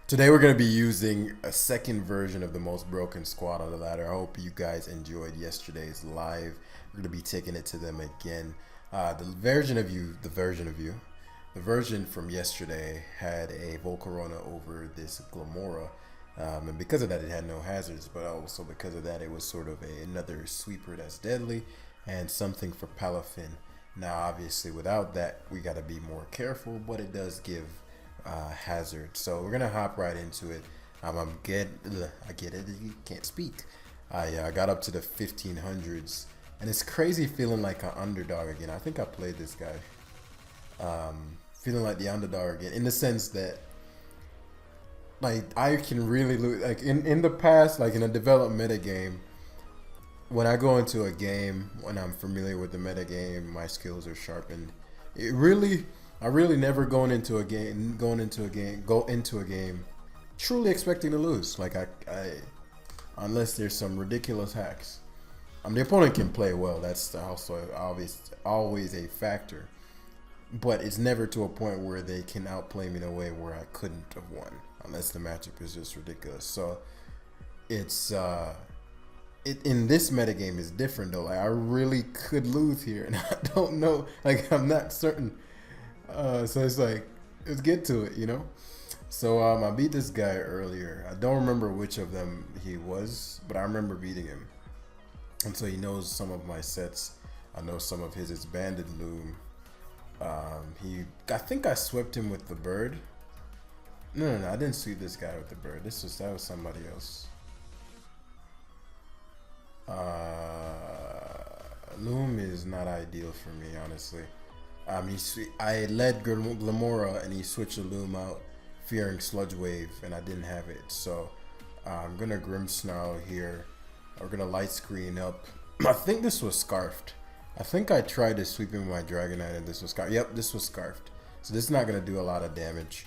Today we're going to be using a second version of the most broken squad on the ladder. I hope you guys enjoyed yesterday's live. We're going to be taking it to them again. The version from yesterday had a Volcarona over this Glamora. And because of that, it had no hazards, but also because of that, it was sort of another sweeper that's deadly and something for Palafin. Now, obviously, without that, we got to be more careful, but it does give hazard. So we're gonna hop right into it. I get it. You can't speak. I got up to the 1500s, and it's crazy feeling like an underdog again. I think I played this guy. Feeling like the underdog again, in the sense that like I can really lose. Like in the past, like in a developed meta game, when I go into a game, when I'm familiar with the meta game, my skills are sharpened. I really never go into a game truly expecting to lose. Like unless there's some ridiculous hacks. The opponent can play well. That's also always a factor. But it's never to a point where they can outplay me in a way where I couldn't have won, unless the matchup is just ridiculous. So it's in this metagame is different though. Like I really could lose here, and I don't know. Like I'm not certain. So it's like, let's get to it, you know? So I beat this guy earlier. I don't remember which of them he was, but I remember beating him. And so he knows some of my sets. I know some of his. It's Banded Loom. I think I swept him with the bird. No, I didn't sweep this guy with the bird. That was somebody else. Loom is not ideal for me, honestly. I led Glamora and he switched the Loom out, fearing Sludge Wave, and I didn't have it. So I'm gonna Grim Snarl here. We're gonna light screen up. I think this was Scarfed. I think I tried to sweep in my Dragonite and this was Scarfed. Yep, this was Scarfed. So this is not gonna do a lot of damage.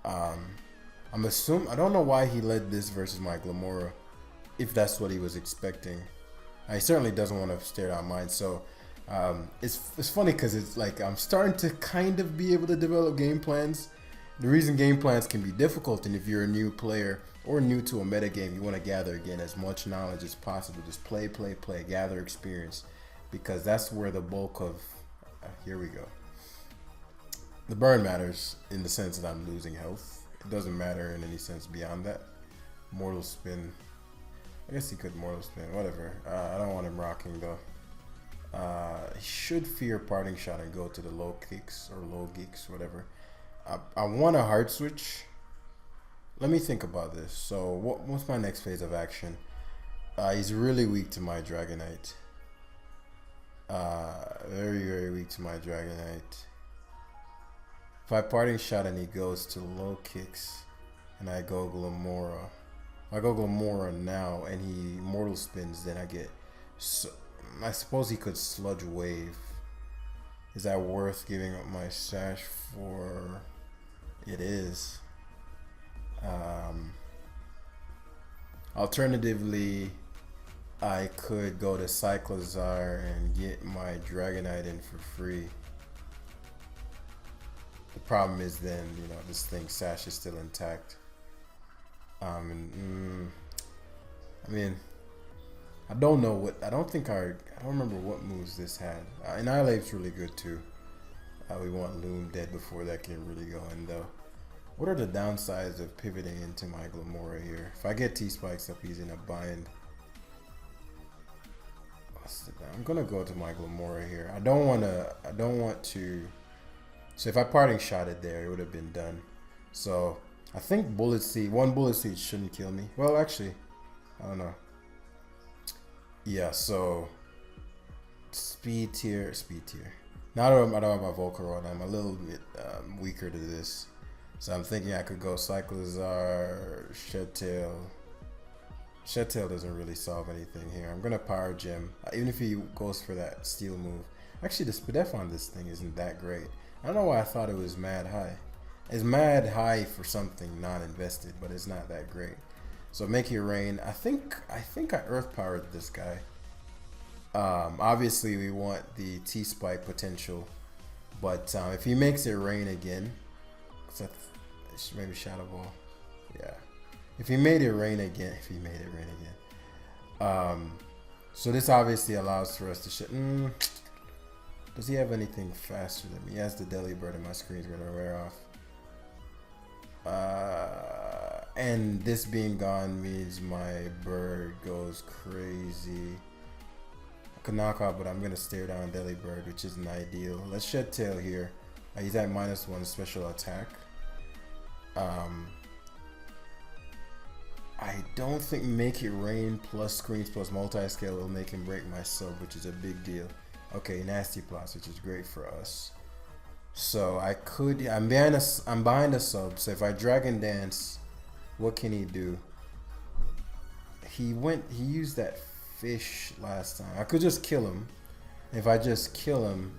I'm assuming, I don't know why he led this versus my Glamora, if that's what he was expecting. He certainly doesn't want to stare down mine. So it's funny because it's like I'm starting to kind of be able to develop game plans. The reason game plans can be difficult, and if you're a new player or new to a meta game, you want to gather again as much knowledge as possible. Just play, gather experience, because that's where the bulk of here we go. The burn matters in the sense that I'm losing health. It doesn't matter in any sense beyond that. Mortal Spin. I guess he could Mortal Spin. Whatever. I don't want him rocking though. He should fear Parting Shot and go to the low kicks or low geeks, whatever. I want a hard switch. Let me think about this. So what's my next phase of action? He's really weak to my Dragonite. Very weak to my Dragonite. If I Parting Shot and he goes to low kicks and I go Glamora. If I go Glamora now and he Mortal Spins, then I get... So, I suppose he could Sludge Wave. Is that worth giving up my sash for? It is. Alternatively, I could go to Cyclozar and get my Dragonite in for free. The problem is then, this thing sash is still intact. I mean, I don't remember what moves this had. Annihilape's really good too. We want Loom dead before that can really go in though. What are the downsides of pivoting into my Glamora here? If I get T-Spikes up, he's in a bind. I'm gonna go to my Glamora here. I don't want to. So if I Parting Shot it there, it would have been done. So I think one Bullet Seed shouldn't kill me. Well, actually, I don't know. Yeah, so speed tier. Now that I don't have my Volcarona, I'm a little bit weaker to this. So I'm thinking I could go Cyclozar, Shedtail. Shedtail doesn't really solve anything here. I'm gonna Power Gem, even if he goes for that Steel move. Actually, the SPDF on this thing isn't that great. I don't know why I thought it was mad high. It's mad high for something non-invested, but it's not that great. So make it rain. I think I Earth Powered this guy. Obviously we want the T-Spike potential, but if he makes it rain again, maybe Shadow Ball. Yeah. If he made it rain again, so this obviously allows for us to shit. Does he have anything faster than me? He has the Delibird, and my screen's gonna wear off. And this being gone means my bird goes crazy. I could knock out, but I'm gonna stare down Delibird, which isn't ideal. Let's Shed Tail here. He's at -1 special attack. I don't think Make It Rain plus screens plus multi-scale will make him break my sub, which is a big deal. Okay, Nasty Plots, which is great for us. So I could, I'm behind a sub. So if I Dragon Dance, what can he do? He used that fish last time. I could just kill him. If I just kill him,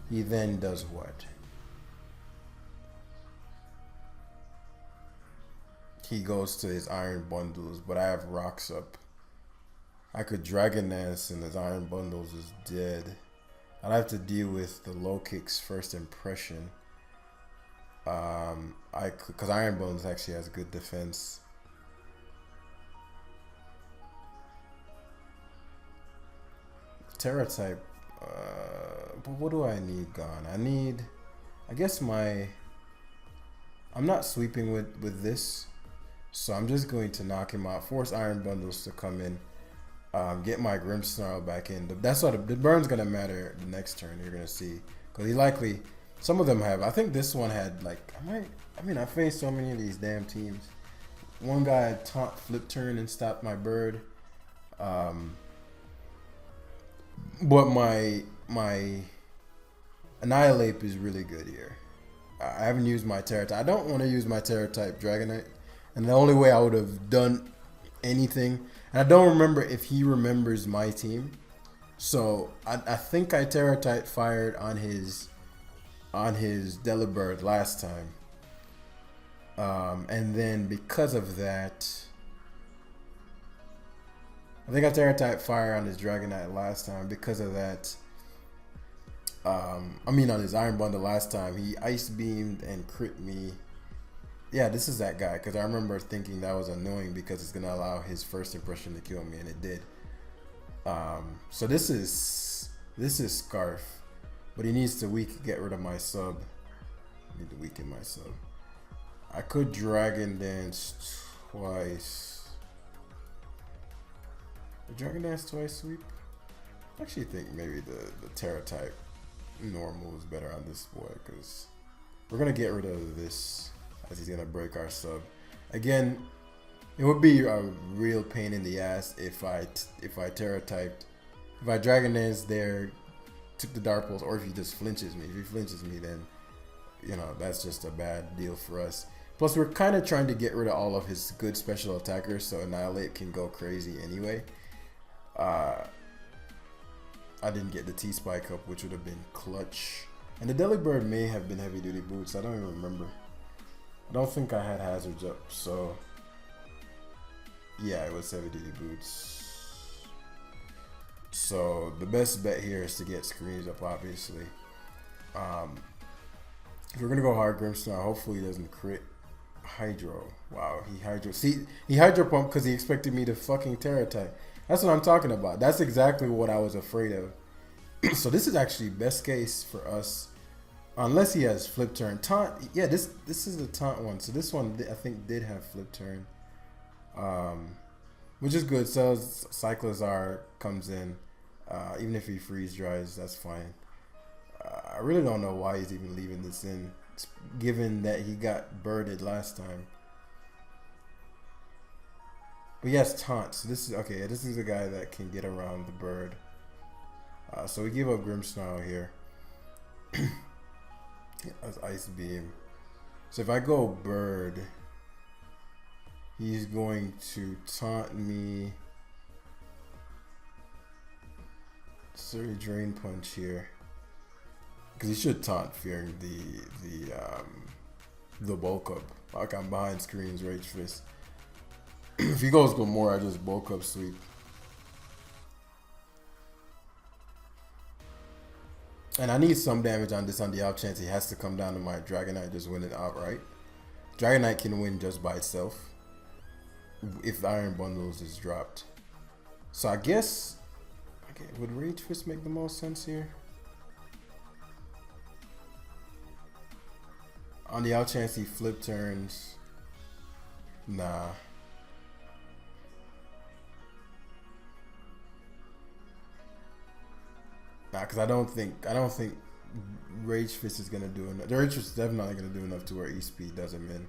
he then does what? He goes to his Iron Bundles, but I have rocks up. I could Dragon Dance and his Iron Bundles is dead. I'd have to deal with the low kick's first impression. Because Iron Bundles actually has good defense. Terra type. But what do I need gone? I guess I'm not sweeping with this. So I'm just going to knock him out, force Iron Bundles to come in, get my Grimmsnarl back in. That's what the burn's gonna matter the next turn. You're gonna see, because he likely, some of them have. I think this one had like I faced so many of these damn teams. One guy had taunt flip turn and stopped my bird, but my Annihilape is really good here. I haven't used my Terra type. I don't want to use my Terra type Dragonite. And the only way I would have done anything, and I don't remember if he remembers my team, so I think I Terra type fired on his Delibird last time, and then because of that, I think I Terra type fire on his Dragonite last time. Because of that, on his Iron Bundle last time, he Ice Beamed and crit me. Yeah, this is that guy, because I remember thinking that was annoying because it's going to allow his first impression to kill me, and it did. So this is Scarf, but he needs to get rid of my sub. I need to weaken my sub. I could Dragon Dance twice. Dragon Dance twice sweep? I actually think maybe the Terra type normal is better on this boy, because we're going to get rid of this. As he's gonna break our sub. Again, it would be a real pain in the ass if I Terra typed, if I Dragon Dance there, took the Dark Pulse, or if he just flinches me. If he flinches me, then that's just a bad deal for us. Plus, we're kind of trying to get rid of all of his good special attackers, so Annihilape can go crazy anyway. I didn't get the T-Spike up, which would have been clutch. And the Delibird may have been heavy duty boots. I don't even remember. I don't think I had hazards up, so yeah, it was heavy duty boots. So the best bet here is to get screens up, obviously. If we're gonna go hard Grimmsnarl, hopefully he doesn't crit Hydro. Wow, he Hydro. See, he Hydro pumped because he expected me to fucking Terra type. That's what I'm talking about. That's exactly what I was afraid of. So this is actually best case for us. Unless he has flip turn. Taunt, yeah, this is the taunt one. So this one I think did have flip turn, which is good. So Cyclizar comes in, even if he freeze dries, that's fine. I really don't know why he's even leaving this in, given that he got birded last time. But yes, taunt. So this is okay. This is a guy that can get around the bird. So we give up Grimmsnarl here. That's Ice Beam. So if I go bird, he's going to taunt me. Sorry, Drain Punch here, because he should taunt fearing the bulk up. Like I'm behind screens, Rage Fist. If he goes more, I just bulk up sweep. And I need some damage on this on the off chance he has to come down to my Dragonite, just win it outright. Dragonite can win just by itself if the Iron Bundles is dropped. So I guess, okay, would Rage Fist make the most sense here? On the out chance he flip turns, nah. Nah, because I don't think Rage Fist is gonna do enough. The Rage Fist is definitely gonna do enough to where E-Speed does him in.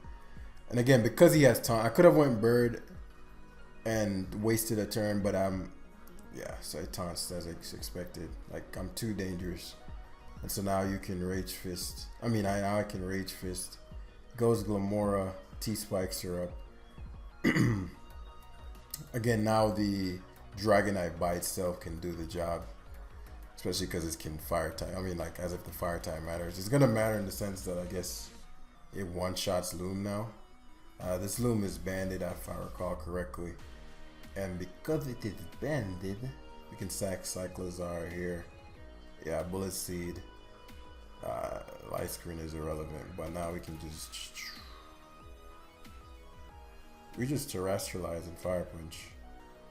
And again, because he has taunt, I could have went Bird and wasted a turn, but yeah, so it taunts as expected. Like, I'm too dangerous. And so now you can Rage Fist. I mean, now I can Rage Fist. Goes Glamora, T-Spikes her up. Again, now the Dragonite by itself can do the job. Especially because it can fire time. I mean, like, as if the fire time matters. It's going to matter in the sense that I guess it one-shots Loom now. This Loom is banded, if I recall correctly. And because it is banded, we can sack Cyclozar here. Yeah, Bullet Seed. Light Screen is irrelevant, but now we can just terrestrialize and Fire Punch.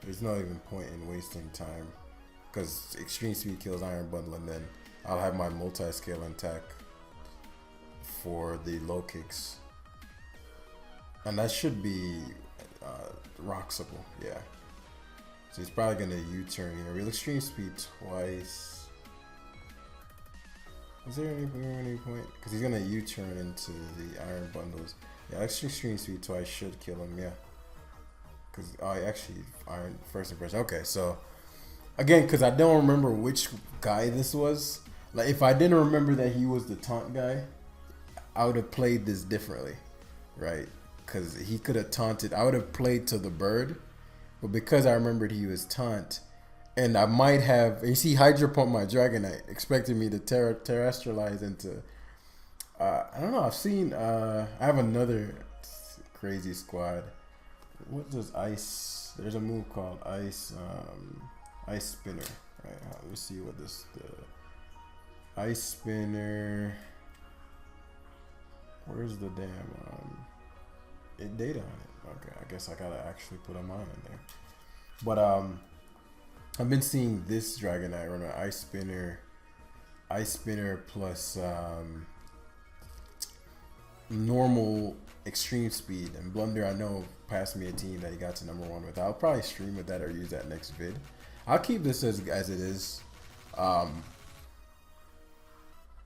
There's no even point in wasting time, because Extreme Speed kills Iron Bundle, and then I'll have my multi-scale attack for the low kicks, and that should be Roxable, yeah. So he's probably gonna U-turn here. Real Extreme Speed twice. Is there any point? Because he's gonna U-turn into the Iron Bundles. Yeah, Extreme Speed twice should kill him. Yeah. Because actually Iron first impression. Okay, so again, because I don't remember which guy this was. Like, if I didn't remember that he was the taunt guy, I would have played this differently, right? Because he could have taunted. I would have played to the Bird, but because I remembered he was taunt. And I might have, you see, Hydro Pump my Dragonite, expecting me to terrestrialize into, I don't know, I've seen, I have another crazy squad. What does Ice, there's a move called Ice Spinner, right? Let's see what the Ice Spinner, where's the damn, data on it? Okay, I guess I gotta actually put a mine in there. But, I've been seeing this Dragonite run an Ice Spinner plus normal Extreme Speed, and Blunder I know passed me a team that he got to #1 with. I'll probably stream with that or use that next vid. I'll keep this as it is,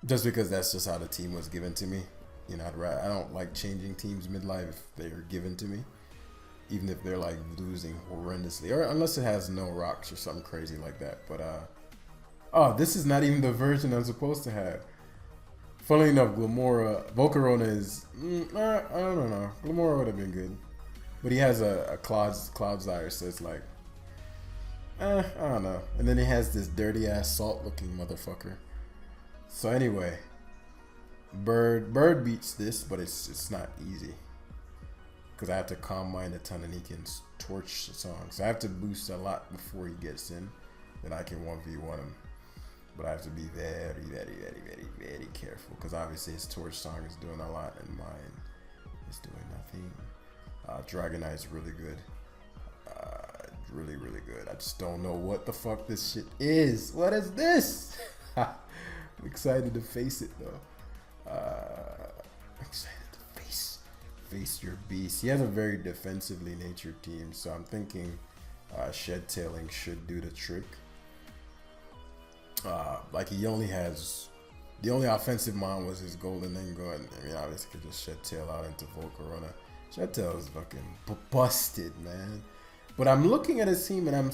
just because that's just how the team was given to me. You know, I don't like changing teams midlife if they're given to me. Even if they're like losing horrendously, or unless it has no rocks or something crazy like that. But oh, this is not even the version I'm supposed to have. Funnily enough, Glamora, Volcarona is, I don't know. Glamora would have been good, but he has a Cloudsire, so it's like, I don't know. And then he has this dirty ass salt looking motherfucker. So anyway, Bird beats this, but it's not easy. Because I have to Calm Mind a ton and he can torch songs. So I have to boost a lot before he gets in. Then I can 1v1 him. But I have to be very, very, very, very, very careful. Because obviously his torch song is doing a lot and mine is doing nothing. Dragonite is really good. Really, really good. I just don't know what the fuck this shit is. What is this? I'm excited to face it though. Excited. Face your beast. He has a very defensively natured team, so I'm thinking Shed Tailing should do the trick. Like, he only has, the only offensive mon was his Golden Ingo, and I mean, obviously could just Shed Tail out into Volcarona. Shed Tail is fucking busted, man. But I'm looking at his team and I'm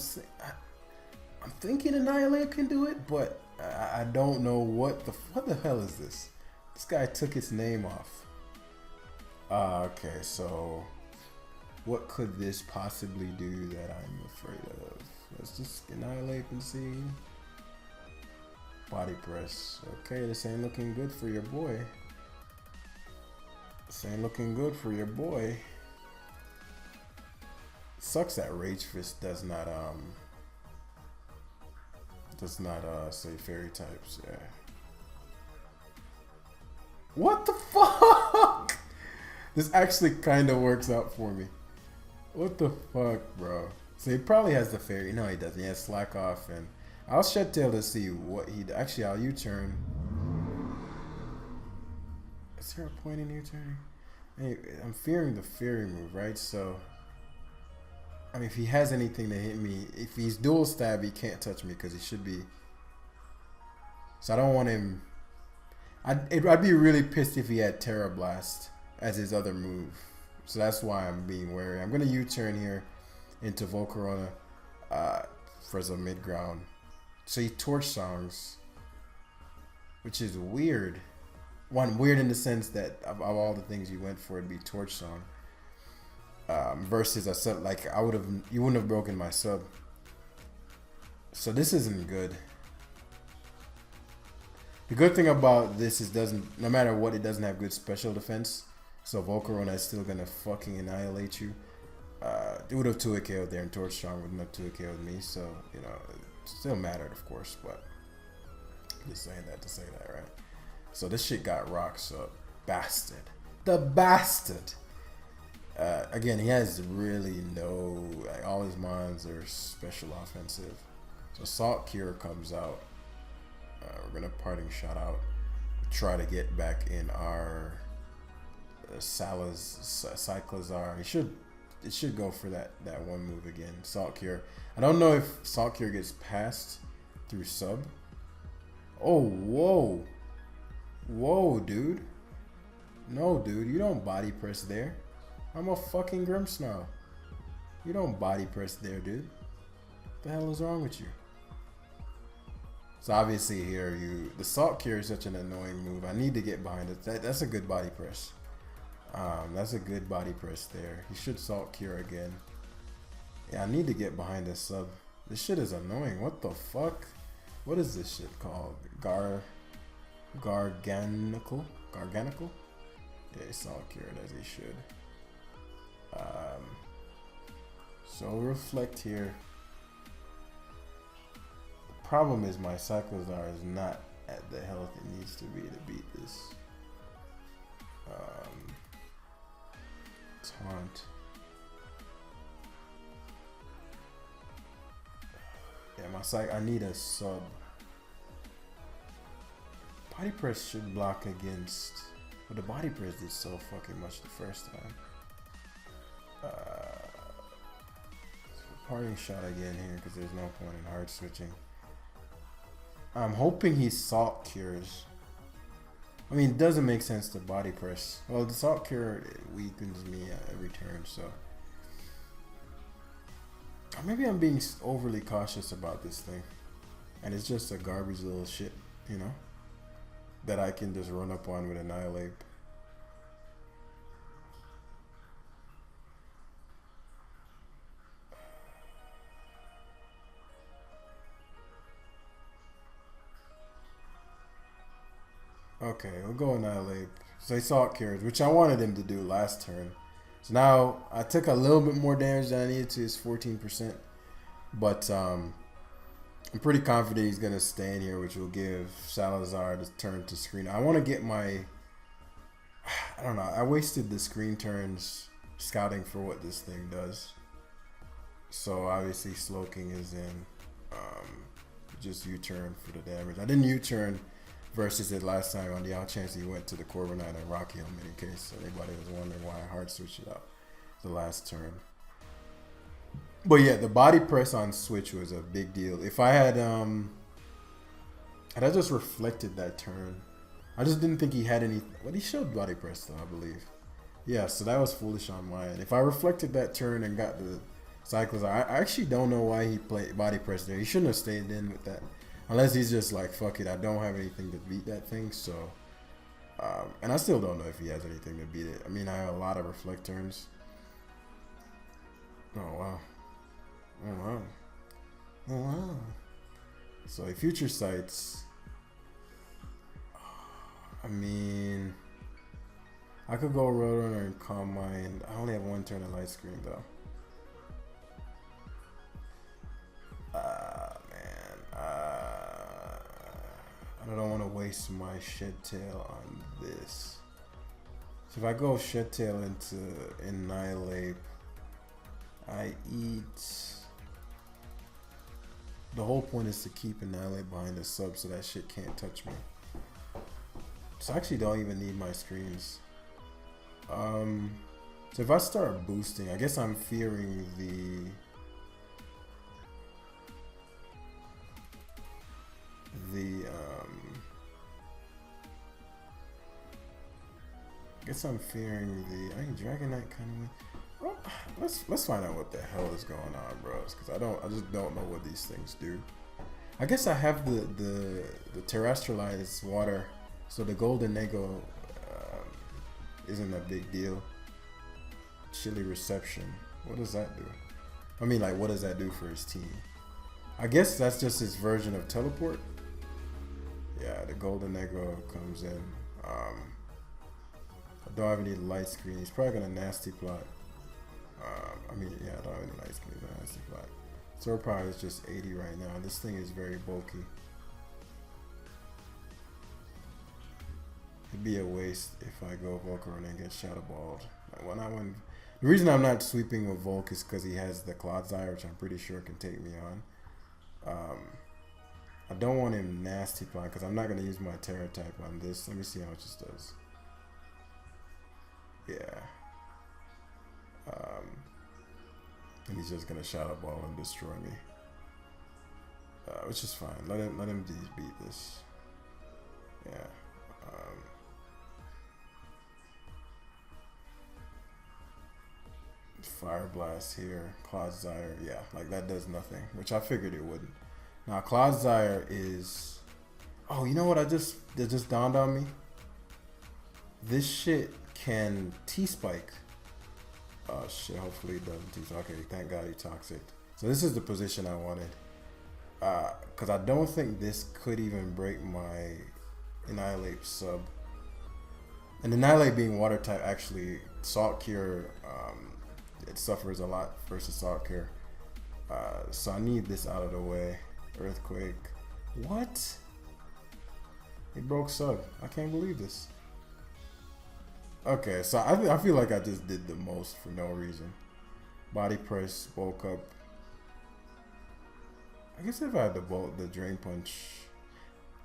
thinking Annihilape can do it, but I don't know what the hell is this? This guy took his name off. Okay, so what could this possibly do that I'm afraid of? Let's just Annihilape and see. Body press. Okay, this ain't looking good for your boy. This ain't looking good for your boy. Sucks that Rage Fist does not say fairy types. Yeah. What the fuck? This actually kind of works out for me. What the fuck, bro? So he probably has the fairy. No, he doesn't. He has slack off, and I'll shed tail to see what he. Actually, I'll U-turn. Is there a point in U-turning? Hey, I'm fearing the fairy move, right? So, I mean, if he has anything to hit me, if he's dual stab, he can't touch me because he should be. So I don't want him. I'd be really pissed if he had Terra Blast as his other move. So that's why I'm being wary. I'm gonna U-turn here into Volcarona for some mid ground. So he Torch Songs, which is weird. One, weird in the sense that of all the things you went for, it'd be Torch Song. Versus a sub, like you wouldn't have broken my sub. So this isn't good. The good thing about this is no matter what, it doesn't have good special defense. So Volcarona is still gonna fucking annihilate you. It would have 2-hit KO'd there, and Torch Strong wouldn't have 2-hit KO'd me. So, you know, it still mattered, of course, but I'm just saying that to say that, right? So this shit got rocked, so bastard. The bastard! Again, he has really no, like, all his mons are special offensive. So Salt Cure comes out. We're gonna Parting Shot out. Try to get back in our Cyclizar. It should go for that one move again. Salt Cure. I don't know if Salt Cure gets passed through sub. Oh, whoa. Whoa, dude. No, dude, you don't body press there. I'm a fucking Grimmsnarl. You don't body press there, dude. What the hell is wrong with you? So obviously here, the Salt Cure is such an annoying move. I need to get behind it. That's a good body press. That's a good body press there. He should Salt Cure again. Yeah, I need to get behind this sub. This shit is annoying. What the fuck? What is this shit called? Garganical? Garganical? Yeah, he Salt Cured as he should. So reflect here. The problem is my Cyclizar is not at the health it needs to be to beat this. Taunt. Yeah, I need a sub. Body press should block against, but the body press did so fucking much the first time. Parting Shot again here because there's no point in hard switching. I'm hoping he Salt Cures. I mean, it doesn't make sense to body press. Well, the Salt Cure weakens me every turn, so. Or maybe I'm being overly cautious about this thing. And it's just a garbage little shit, you know? That I can just run up on with Annihilape. Okay, we'll go Annihilape. So he Salt Cures, which I wanted him to do last turn. So now I took a little bit more damage than I needed to, his 14%. But I'm pretty confident he's going to stay in here, which will give Salazar the turn to screen. I want to get my... I don't know. I wasted the screen turns scouting for what this thing does. So obviously Slowking is in. Just U-turn for the damage. I didn't U-turn versus it last time on the odd chance he went to the Corviknight and Rocky Helmet in case anybody was wondering why I hard switched it out the last turn. But yeah, the body press on switch was a big deal. If I had I just reflected that turn. I just didn't think he had any. Well, he showed body press though, I believe. Yeah, so that was foolish on my end. If I reflected that turn and got the Cyclizar, I actually don't know why he played body press there. He shouldn't have stayed in with that. Unless he's just like, fuck it, I don't have anything to beat that thing, so... and I still don't know if he has anything to beat it. I mean, I have a lot of reflect turns. Oh, wow. Oh, wow. Oh, wow. So, he Future Sights... I mean... I could go Roadrunner and Calm Mind. I only have one turn of Light Screen, though. I don't want to waste my shit tail on this. So if I go Shed Tail into Annihilape, I eat. The whole point is to keep Annihilape behind the sub so that shit can't touch me. So I actually don't even need my screens. So if I start boosting, I guess I'm fearing I guess I'm fearing the. I think Dragon Knight kind of. Well, let's find out what the hell is going on, bros. Because I just don't know what these things do. I guess I have the terrestrialized water, so the golden nego isn't a big deal. Chilly reception. What does that do? I mean, like, what does that do for his team? I guess that's just his version of teleport. Yeah, the golden nego comes in. I don't have any light screen. He's probably gonna nasty plot. I mean, yeah, I don't have any light screen. Nasty plot. Sword power is just 80 right now. This thing is very bulky. It'd be a waste if I go Volcarona and get Shadow Balled. The reason I'm not sweeping with Volk is because he has the Clodsire, which I'm pretty sure can take me on. I don't want him nasty plot because I'm not gonna use my Terra type on this. Let me see how much this does. Yeah. And he's just gonna Shadow Ball and destroy me, which is fine. Let him beat this. Yeah. Fire Blast here, Clodsire. Yeah, like that does nothing, which I figured it wouldn't. Now Clodsire is. Oh, you know what? That just dawned on me. This shit can T-Spike. Oh shit, hopefully it doesn't T-Spike. Okay, thank God he toxic. So this is the position I wanted. Because I don't think this could even break my Annihilape sub. And Annihilape being water type, actually, Salt Cure, it suffers a lot versus Salt Cure. So I need this out of the way. Earthquake. What? It broke sub. I can't believe this. Okay, so I feel like I just did the most for no reason. Body press, bulk up. I guess if I had the drain punch,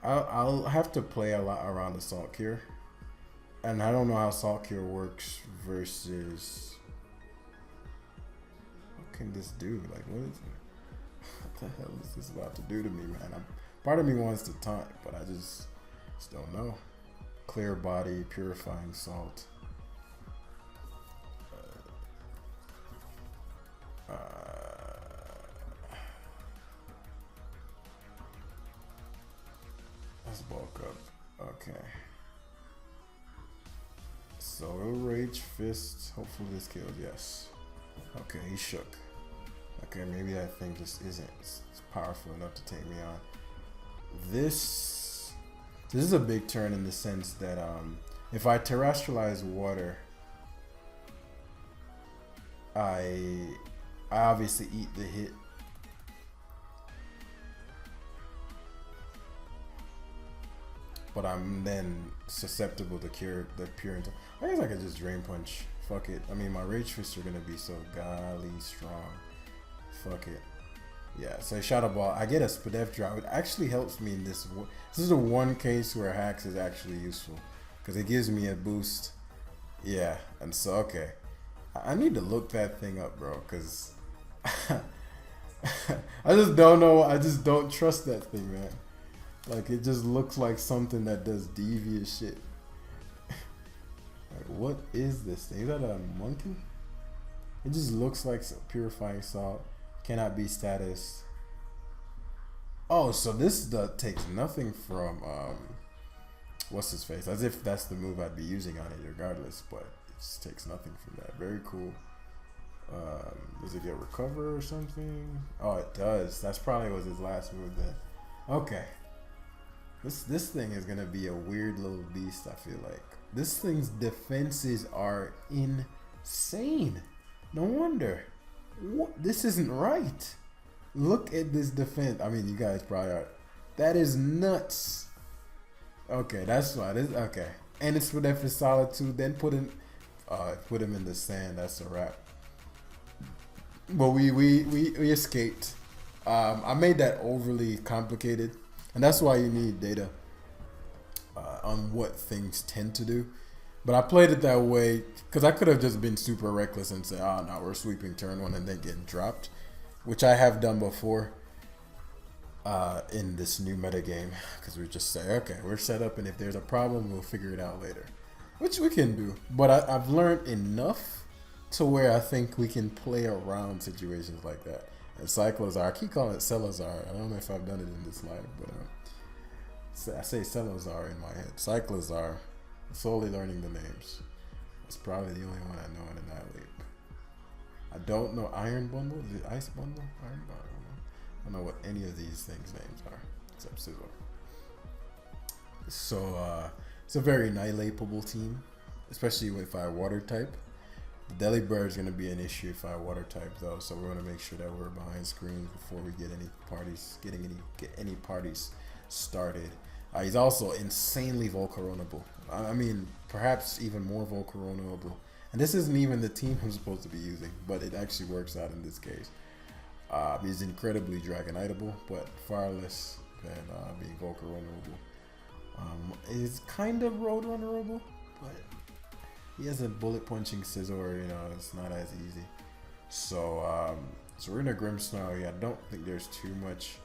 I'll have to play a lot around the Salt Cure. And I don't know how Salt Cure works versus. What can this do? Like, what the hell is this about to do to me, man? Part of me wants to taunt, but I just don't know. Clear body, purifying salt. Let's bulk up. Okay. So it'll Rage Fist. Hopefully this kills. Yes. Okay, he shook. Okay, maybe that thing just isn't it's powerful enough to take me on. This is a big turn in the sense that if I terrestrialize water, I obviously eat the hit. But I'm then susceptible to cure the pure. I guess I could just Drain Punch. Fuck it. I mean, my Rage Fists are gonna be so golly strong. Fuck it. Yeah, so Shadow Ball. I get a Spadef drop. It actually helps me in this. This is the one case where Hacks is actually useful because it gives me a boost. Yeah, and so okay, I need to look that thing up, bro, because I just don't know. I just don't trust that thing, man. Like, it just looks like something that does devious shit. Like, what is this thing? Is that a monkey? It just looks like purifying salt. Cannot be status. Oh, so this takes nothing from what's his face? As if that's the move I'd be using on it regardless, but it just takes nothing from that. Very cool. Does it get recover or something? Oh, it does. That's probably was his last move then. Okay. This thing is gonna be a weird little beast, I feel like. This thing's defenses are insane. No wonder. What? This isn't right. Look at this defense. I mean, you guys probably are. That is nuts. Okay, that's why. Okay. and it's with F Solitude. Then put him in the sand. That's a wrap. But we escaped. I made that overly complicated, and that's why you need data on what things tend to do. But I played it that way because I could have just been super reckless and said, "Oh no, we're sweeping turn one and then getting dropped," which I have done before in this new meta game. Because we just say, "Okay, we're set up, and if there's a problem, we'll figure it out later," which we can do. But I've learned enough to where I think we can play around situations like that. And Cyclozar, I keep calling it Celazar. I don't know if I've done it in this live, but I say Celazar in my head. Cyclozar. Slowly learning the names. It's probably the only one I know in Annihilape. I don't know Iron Bundle. Is it Ice Bundle? Iron Bundle. I don't know what any of these things' names are, except Scizor. So it's a very Annihilapeable team, especially if I water type. The Delibird is going to be an issue if I water type though, so we want to make sure that we're behind screens before we get any parties started. He's also insanely Volcaronable. I mean, perhaps even more Volcaronable. And this isn't even the team I'm supposed to be using, but it actually works out in this case. He's incredibly Dragoniteable, but far less than being Volcaronable. He's kind of Roadrunnerable, but he has a bullet punching Scizor, it's not as easy. So we're in a Grimmsnarl. I don't think there's too much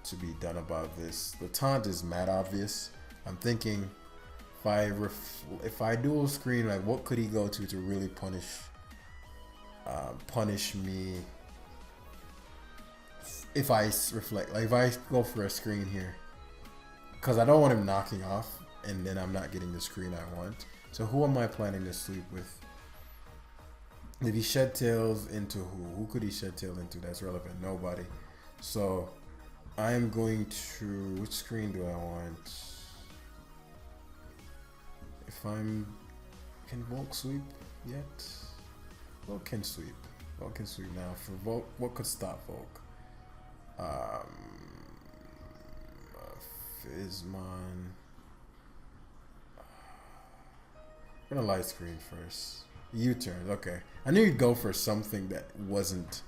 to be done about this. The taunt is mad obvious. I'm thinking if I dual screen, like what could he go to really punish me if I reflect, like if I go for a screen here, because I don't want him knocking off and then I'm not getting the screen I want. So who am I planning to sweep with? If he shed tails into who could he shed tail into that's relevant? Nobody. So I'm going to, which screen do I want? Can Volk sweep yet? Volk can sweep. Volk can sweep now. For Volk, what could stop Volk? Fizmon. I'm gonna light screen first. U-turn, okay. I knew you'd go for something that wasn't,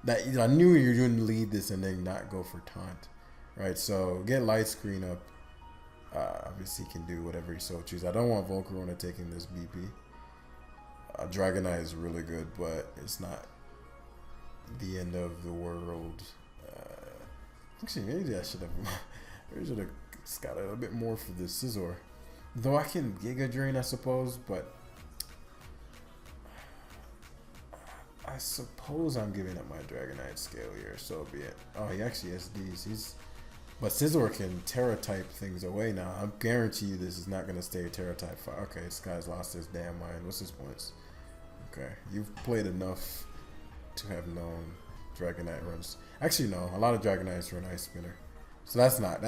that I knew you wouldn't lead this and then not go for taunt, right? So get light screen up. Obviously he can do whatever he so chooses. I don't want Volcarona taking this BP. Dragonite is really good, but it's not the end of the world. Actually, maybe I should have got a little bit more for this Scizor. Though I can Giga Drain, I suppose, but I suppose I'm giving up my Dragonite scale here, so be it. Oh, he actually SDs. But Scizor can Terra type things away now. I guarantee you this is not going to stay Terra type. Okay, this guy's lost his damn mind. What's his points? Okay, you've played enough to have known Dragonite runs. Actually, no, a lot of Dragonites run Ice Spinner. So that's not,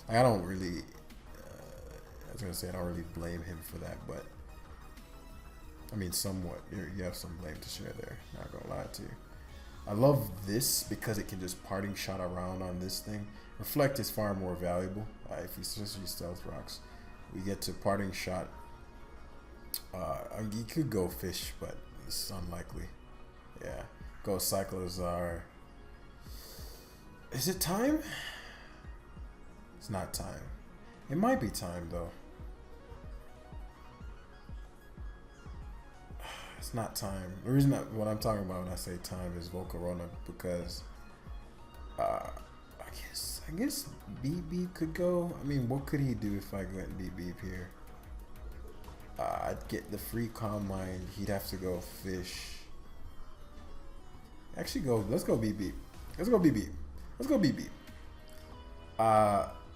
I don't really, I was going to say I don't really blame him for that, but I mean, somewhat. You have some blame to share there. Not going to lie to you. I love this because it can just parting shot around on this thing. Reflect is far more valuable. If you just use Stealth Rocks, we get to parting shot. You could go fish, but it's unlikely. Yeah. Go Cyclozar. Is it time? It's not time. It might be time though. It's not time. The reason what I'm talking about when I say time is Volcarona, because I guess Beep Beep could go. I mean, what could he do if I went Beep Beep here? I'd get the free Calm Mind. He'd have to go fish. Actually, let's go Beep Beep. Let's go Beep Beep. Let's go Beep Beep.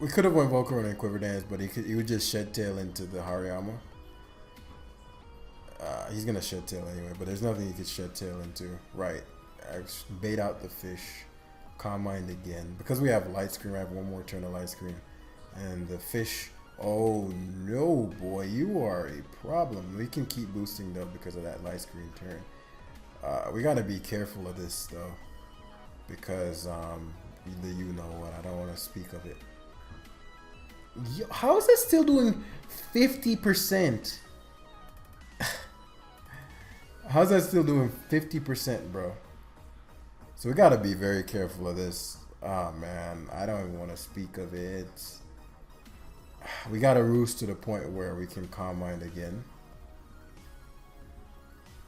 We could have went Volcarona and Quiver Dance, but he would just Shed Tail into the Hariyama. He's gonna Shed Tail anyway, but there's nothing he could Shed Tail into. Right. Bait out the fish. Calm Mind again. Because we have Light Screen, I have one more turn of Light Screen. And the fish, oh no, boy, you are a problem. We can keep boosting though because of that Light Screen turn. We gotta be careful of this though, because you know what, I don't want to speak of it. Yo, how is that still doing 50%? How's that still doing 50%, bro? So we gotta be very careful of this. Oh man, I don't even want to speak of it. We gotta roost to the point where we can calm mind again.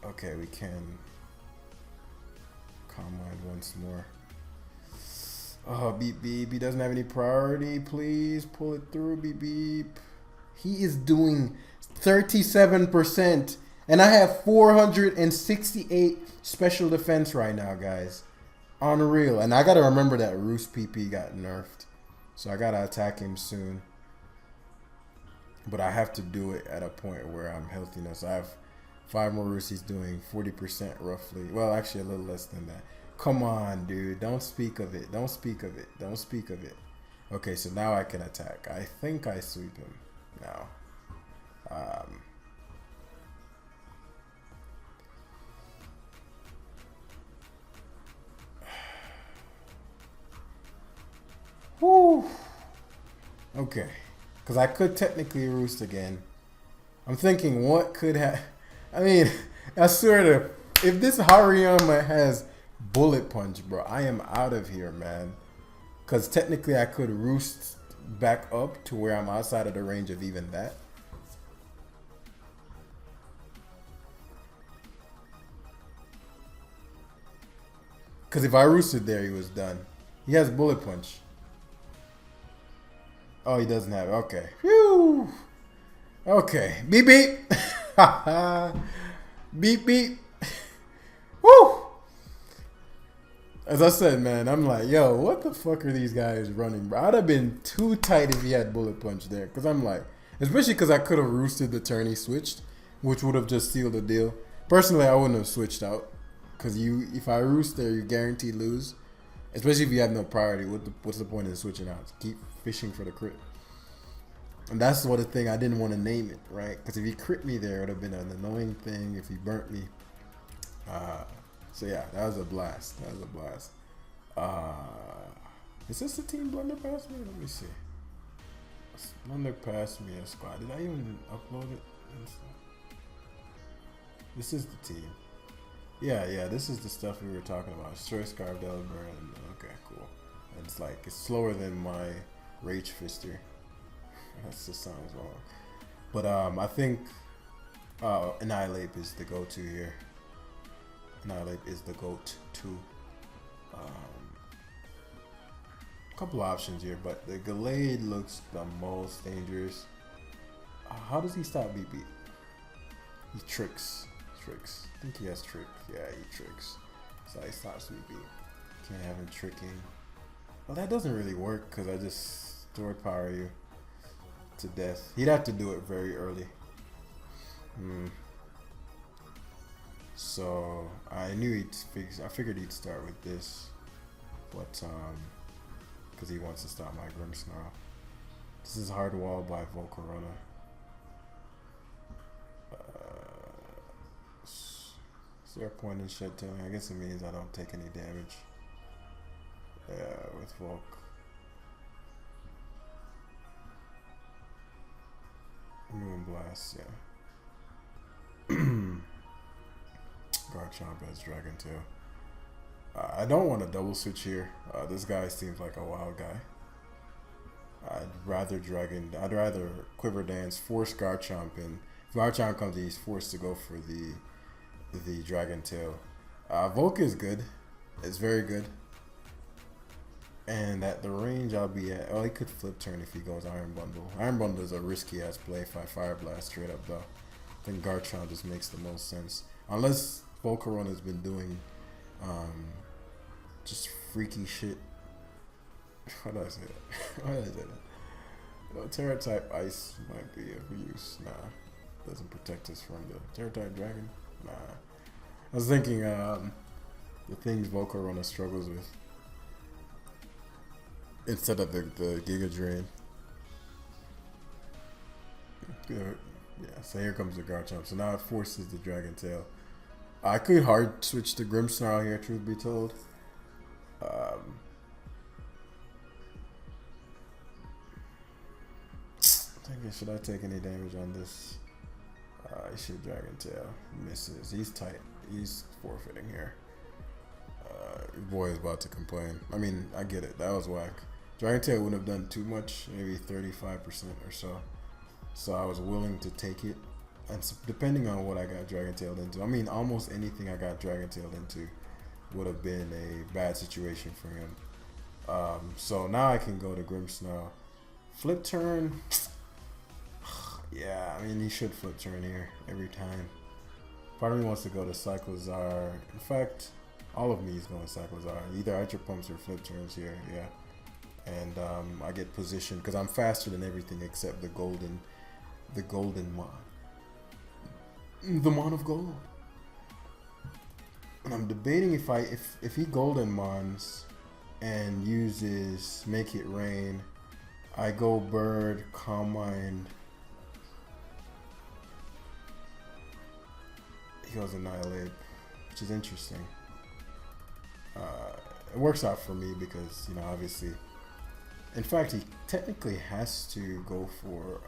Okay, we can calm mind once more. Oh, beep beep. He doesn't have any priority. Please pull it through, beep beep. He is doing 37%. And I have 468 special defense right now, guys. Unreal. And I got to remember that Roost PP got nerfed. So I got to attack him soon. But I have to do it at a point where I'm healthy enough. So I have 5 more Roosts. He's doing 40% roughly. Well, actually a little less than that. Come on, dude. Don't speak of it. Don't speak of it. Don't speak of it. Okay, so now I can attack. I think I sweep him now. Whew. Okay. Because I could technically roost again. I'm thinking what could have... I mean, I swear to... If this Hariyama has bullet punch, bro, I am out of here, man. Because technically I could roost back up to where I'm outside of the range of even that. Because if I roosted there, he was done. He has bullet punch. Oh, he doesn't have it. Okay. Whew. Okay. Beep, beep. Beep, beep. Woo. As I said, man, I'm like, yo, what the fuck are these guys running, bro? I'd have been too tight if he had bullet punch there. Because I'm like, especially because I could have roosted the turn he switched, which would have just sealed the deal. Personally, I wouldn't have switched out. Because if I roost there, you guaranteed lose. Especially if you have no priority. What's the point in switching out? Keep fishing for the crit. And that's the sort of thing I didn't want to name it, right? Because if he crit me there, it would have been an annoying thing if he burnt me. So yeah, that was a blast. That was a blast. Is this the team blunder past me? Let me see. Blunder past me a squad. Did I even upload it? This is the team. Yeah, this is the stuff we were talking about. Destroy Scarlet, and okay, cool. And it's like, it's slower than my Rage Fister. That just sounds wrong. But I think Annihilape is the go-to here. Annihilape is the go-to. Couple options here, but the Gallade looks the most dangerous. How does he stop BB? He tricks. I think he has trick. Yeah, he tricks. So he stops BB. Can't have him tricking. Well, that doesn't really work because I just sword power you to death. He'd have to do it very early. So I knew I figured he'd start with this, but because he wants to stop my Grimmsnarl. This is Hard Wall by Volcarona. Is there a point in shed tailing? I guess it means I don't take any damage. Yeah, with Volk. Moonblast, yeah. Garchomp has Dragon Tail. I don't want to double switch here. This guy seems like a wild guy. I'd rather Quiver Dance, force Garchomp in. If Garchomp comes in, he's forced to go for the Dragon Tail. Volk is good. It's very good. And at the range I'll be at, he could flip turn if he goes Iron Bundle. Iron Bundle is a risky ass play if I Fire Blast straight up though. I think Garchomp just makes the most sense. Unless Volcarona has been doing just freaky shit. How do I say that? Terra type Ice might be of use. Nah. Doesn't protect us from the Terra type Dragon. Nah. I was thinking the things Volcarona struggles with. Instead of the Giga Drain. Good. Yeah, so here comes the Garchomp. So now it forces the Dragon Tail. I could hard switch to Grimmsnarl here, truth be told. Thinking, should I take any damage on this? He should Dragon Tail. Misses. He's tight. He's forfeiting here. Your boy is about to complain. I mean, I get it. That was whack. Dragon Tail wouldn't have done too much, maybe 35% or so. So I was willing to take it. And so depending on what I got Dragon Tailed into, I mean, almost anything I got Dragon Tailed into would have been a bad situation for him. So now I can go to Grimmsnarl. Flip turn. Yeah, I mean, he should flip turn here every time. Part of me wants to go to Cyclozar. In fact, all of me is going Cyclozar. Either Archer Pumps or flip turns here, yeah. And I get positioned because I'm faster than everything except the golden Mon. The Mon of Gold. And I'm debating if he golden Mons and uses Make It Rain, I go Bird, Calm Mind. He goes Annihilate, which is interesting. It works out for me because, you know, obviously, in fact, he technically has to go for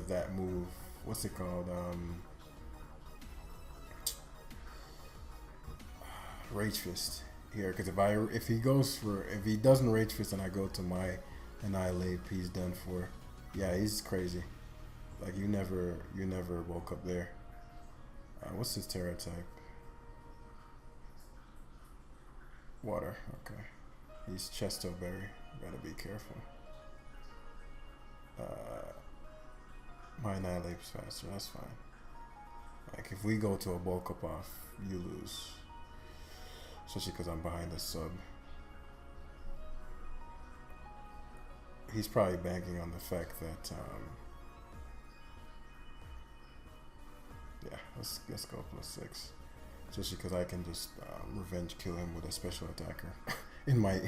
that move. What's it called? Rage Fist here, because if he doesn't Rage Fist and I go to my Annihilape, he's done for. Yeah, he's crazy. Like you never woke up there. What's his Terra type? Water. Okay. He's Chesto Berry. Gotta be careful. My Annihilape's faster. That's fine. Like if we go to a bulk up off, you lose. Especially because I'm behind the sub. He's probably banking on the fact that yeah, let's go +6. Especially because I can just revenge kill him with a special attacker. In my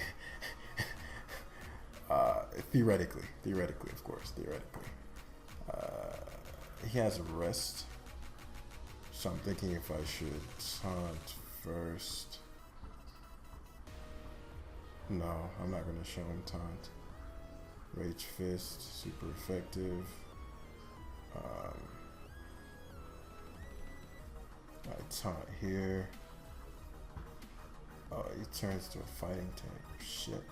theoretically, of course, he has a rest, so I'm thinking if I should taunt first. No, I'm not gonna show him taunt. Rage Fist, super effective. I taunt here. Oh, he turns to a fighting tank. Shit.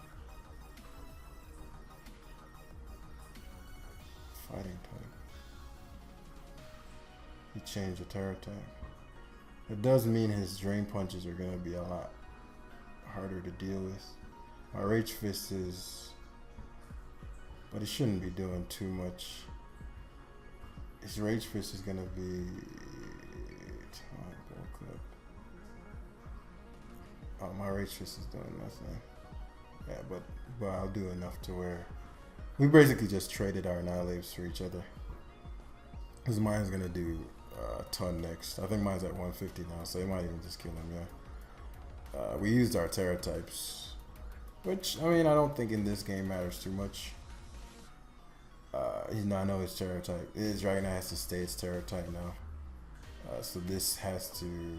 Fighting tank. He changed the terror tank. It does mean his drain punches are gonna be a lot harder to deal with. My Rage Fist is, but it shouldn't be doing too much. His Rage Fist is gonna be oh, my Rage Fist is doing nothing. Yeah, but I'll do enough to where we basically just traded our Annihilapes for each other. Because mine's gonna do a ton next. I think mine's at 150 now, so they might even just kill him. Yeah. We used our Terra types, which I mean I don't think in this game matters too much. I know his Terra type. His Dragonite has to stay its Terra type now. So this has to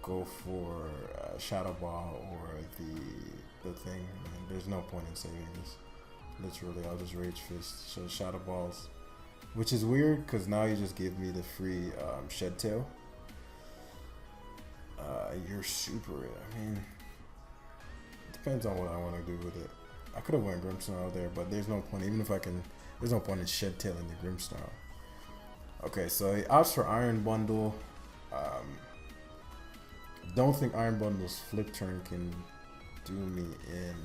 go for Shadow Ball or the thing. And there's no point in saving this. Literally, I'll just Rage Fist. So Shadow Balls, which is weird because now you just give me the free Shed Tail. You're super. I mean, it depends on what I want to do with it. I could have went Grimmsnarl there, but there's no point. Even if I can, there's no point in Shed Tail in the Grimmsnarl. Okay, so he opts for Iron Bundle. Don't think Iron Bundle's flip turn can do me in.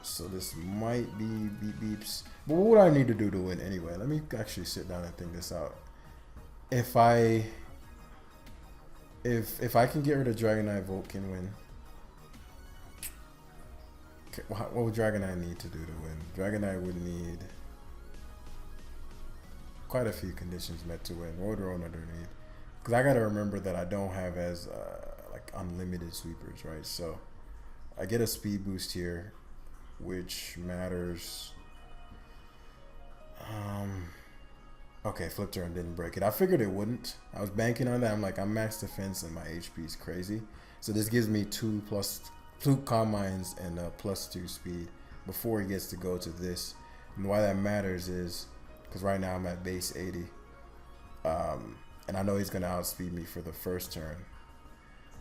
So this might be beep beeps. But what would I need to do to win anyway? Let me actually sit down and think this out. If I can get rid of Dragonite, Volt can win. Okay, what would Dragonite need to do to win? Dragonite would need quite a few conditions met to win. What would Ronader need? Because I gotta remember that I don't have as like unlimited sweepers, right? So I get a speed boost here, which matters. Okay, flip turn didn't break it. I figured it wouldn't. I was banking on that. I'm like, I'm max defense and my HP is crazy. So this gives me 2 Calm Minds and +2 speed before he gets to go to this, And why that matters is because right now I'm at base 80. And I know he's going to outspeed me for the first turn.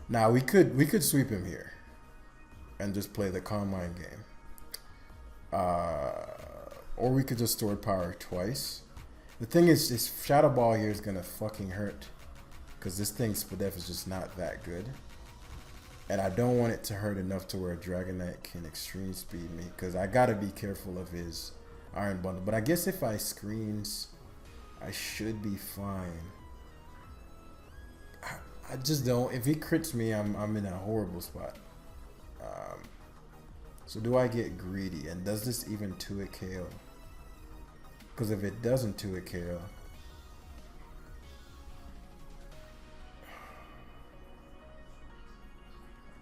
Now, we could sweep him here and just play the Calm Mind game. Or we could just store power twice. The thing is, this Shadow Ball here is going to fucking hurt. Because this thing's Spadef is just not that good. And I don't want it to hurt enough to where Dragonite can extreme speed me. Because I got to be careful of his Iron Bundle. But I guess if I screens, I should be fine. I just don't. If he crits me, I'm in a horrible spot. So do I get greedy? And does this even 2-hit KO? Because if it doesn't 2-hit KO,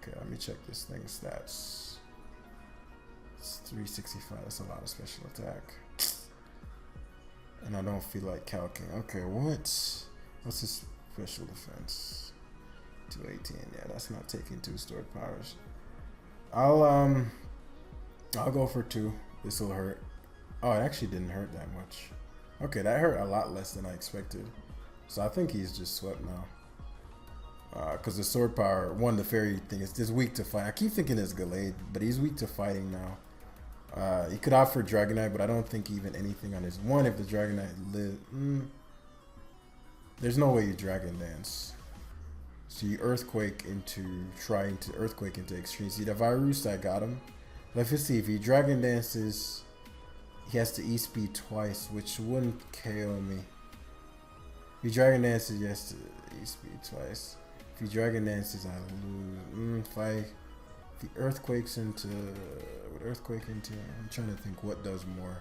okay, let me check this thing's stats. It's 365. That's a lot of special attack. And I don't feel like calcing. Okay, what's his special defense? 218. Yeah, that's not taking 2 stored powers. I'll go for 2. This will hurt. Oh, it actually didn't hurt that much. Okay, that hurt a lot less than I expected. So I think he's just swept now. Because the sword power, the fairy thing is just weak to fight. I keep thinking it's Gallade, but he's weak to fighting now. He could opt for Dragonite, but I don't think even anything on his one if the Dragonite live. There's no way you Dragon Dance. So you Earthquake into Extreme Seed. If I Roost, I got him. Let's just see if he Dragon Dances. He has to E-Speed twice, which wouldn't KO me. If he Dragon Dances, he has to E-Speed twice. If he Dragon Dances, I lose. If he Earthquakes into... I'm trying to think what does more.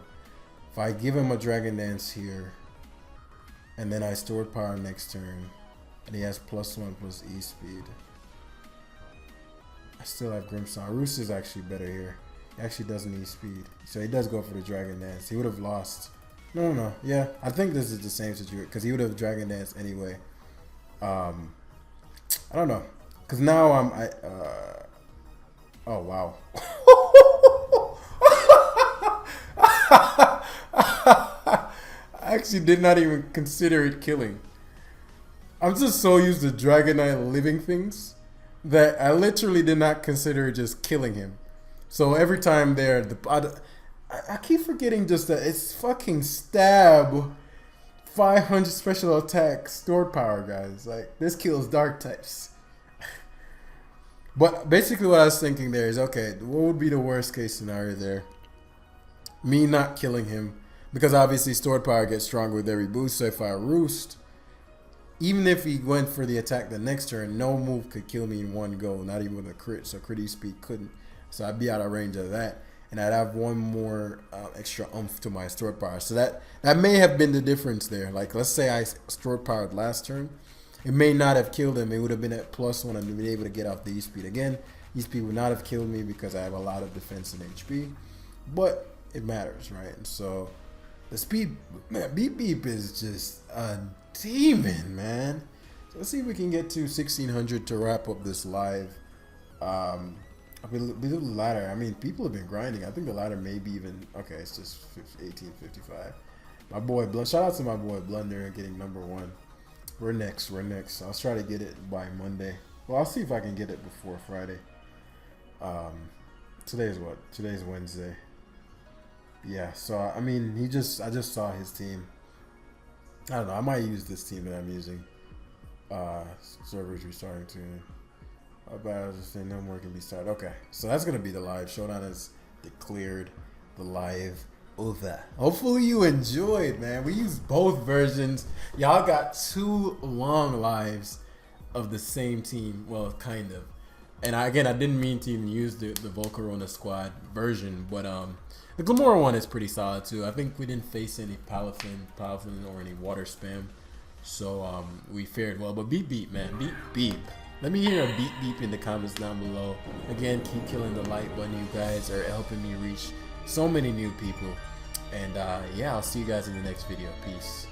If I give him a Dragon Dance here, and then I stored power next turn, and he has +1 plus E-Speed, I still have Grimmsong. Roost is actually better here. He actually doesn't E-Speed. So he does go for the Dragon Dance. He would have lost. No. Yeah, I think this is the same situation. Because he would have Dragon Dance anyway. I don't know. Because now oh, wow. I actually did not even consider it killing. I'm just so used to Dragonite living things that I literally did not consider just killing him. So every time there, I keep forgetting just that it's fucking stab 500 special attack stored power, guys. Like, this kills dark types. But basically what I was thinking there is, okay, what would be the worst case scenario there? Me not killing him, because obviously stored power gets stronger with every boost. So if I Roost, even if he went for the attack the next turn, no move could kill me in one go, not even with a crit. So crit E-Speed couldn't. So I'd be out of range of that. And I'd have one more extra oomph to my stored power. So that may have been the difference there. Like, let's say I stored powered last turn. It may not have killed him. It would have been at +1 and been able to get off the E-Speed again. E-Speed would not have killed me because I have a lot of defense and HP. But it matters, right? And so the speed, man, Beep Beep is just a demon, man. So let's see if we can get to 1600 to wrap up this live. I believe the ladder, I mean, people have been grinding. I think the ladder may be even, okay, it's just 1855. My boy, shout out to my boy Blunder getting #1. We're next. I'll try to get it by Monday. Well, I'll see if I can get it before Friday. Today's what? Today's Wednesday. Yeah, so, I mean, I just saw his team. I don't know, I might use this team that I'm using. Servers restarting to... But I was just saying no more can be started. Okay, so that's gonna be the live. Showdown has declared the live over. Hopefully you enjoyed, man. We used both versions. Y'all got 2 long lives of the same team. Well, kind of. And I didn't mean to even use the Volcarona squad version, but the Glamora one is pretty solid too. I think we didn't face any Palafin or any water spam, so we fared well. But beep beep, man, beep beep. Let me hear a beep beep in the comments down below. Again, keep killing the like button. You guys are helping me reach so many new people. And yeah, I'll see you guys in the next video. Peace.